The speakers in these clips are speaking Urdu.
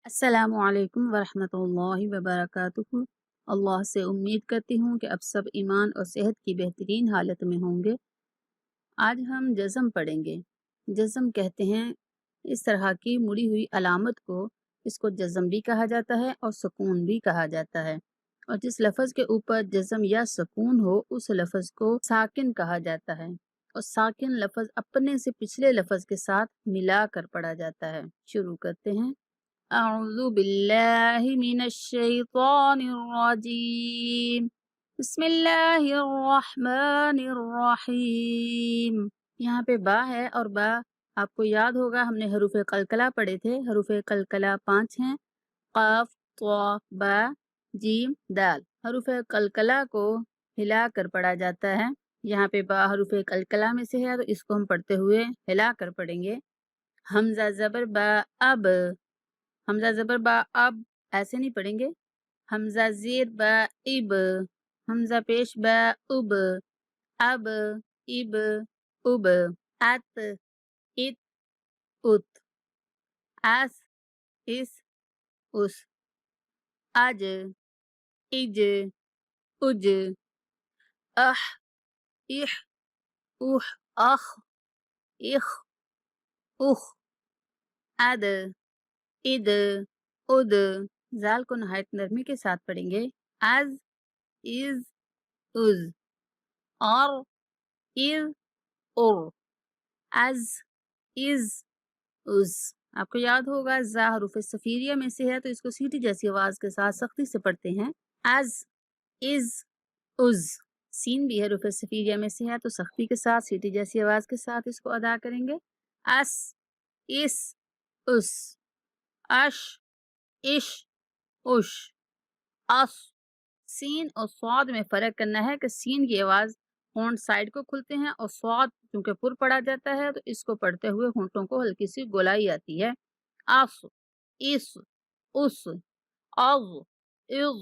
السلام علیکم ورحمۃ اللہ وبرکاتہ۔ اللہ سے امید کرتی ہوں کہ اب سب ایمان اور صحت کی بہترین حالت میں ہوں گے۔ آج ہم جزم پڑھیں گے۔ جزم کہتے ہیں اس طرح کی مڑی ہوئی علامت کو، اس کو جزم بھی کہا جاتا ہے اور سکون بھی کہا جاتا ہے، اور جس لفظ کے اوپر جزم یا سکون ہو اس لفظ کو ساکن کہا جاتا ہے، اور ساکن لفظ اپنے سے پچھلے لفظ کے ساتھ ملا کر پڑھا جاتا ہے۔ شروع کرتے ہیں۔ اعوذ باللہ من الشیطان الرجیم، بسم اللہ الرحمن الرحیم۔ یہاں پہ با ہے، اور با آپ کو یاد ہوگا ہم نے حروف قلقلہ پڑھے تھے۔ حروف قلقلہ 5 ہیں: قاف، طا، با، جیم، دال۔ حروف قلقلہ کو ہلا کر پڑھا جاتا ہے۔ یہاں پہ با حروف قلقلہ میں سے ہے، تو اس کو ہم پڑھتے ہوئے ہلا کر پڑھیں گے۔ حمزہ زبر با اب، حمزہ زبر با اب ایسے نہیں پڑھیں گے۔ حمزہ زیر با اب، حمزہ پیش با اب، اب، اب، اب۔ ات، ات، ات۔ اس، اس، اس۔ اج، اج، اج۔ اح، اح، اح، اخ، اخ، اخ۔ اد، اد، اد۔ زال کو نہایت نرمی کے ساتھ پڑھیں گے۔ از، از، از۔ اور، از، اور۔ از، از، از۔ آپ کو یاد ہوگا زا حروف صفیریہ میں سے ہے، تو اس کو سیٹی جیسی آواز کے ساتھ سختی سے پڑھتے ہیں۔ از، از، از۔ سین بھی حروف صفیریہ میں سے ہے، تو سختی کے ساتھ سیٹی جیسی آواز کے ساتھ اس کو ادا کریں گے۔ اس، اس، اس۔ اش، اش، اش۔ اس۔ سین اور صاد میں فرق کرنا ہے کہ سین کی آواز ہونٹ سائڈ کو کھلتے ہیں، اور صاد چونکہ پر پڑھا جاتا ہے تو اس کو پڑھتے ہوئے ہونٹوں کو ہلکی سی گولائی آتی ہے۔ اس، اس، اس۔ از، از،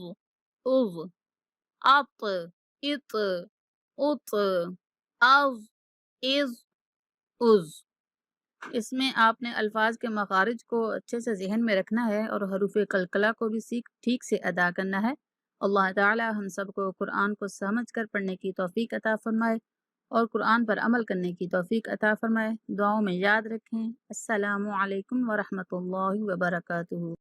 از۔ ات، ات، ات۔ از، از، از۔ اس میں آپ نے الفاظ کے مخارج کو اچھے سے ذہن میں رکھنا ہے، اور حروف قلقلہ کو بھی ٹھیک سے ادا کرنا ہے۔ اللہ تعالی ہم سب کو قرآن کو سمجھ کر پڑھنے کی توفیق عطا فرمائے، اور قرآن پر عمل کرنے کی توفیق عطا فرمائے۔ دعاؤں میں یاد رکھیں۔ السلام علیکم ورحمۃ اللہ وبرکاتہ۔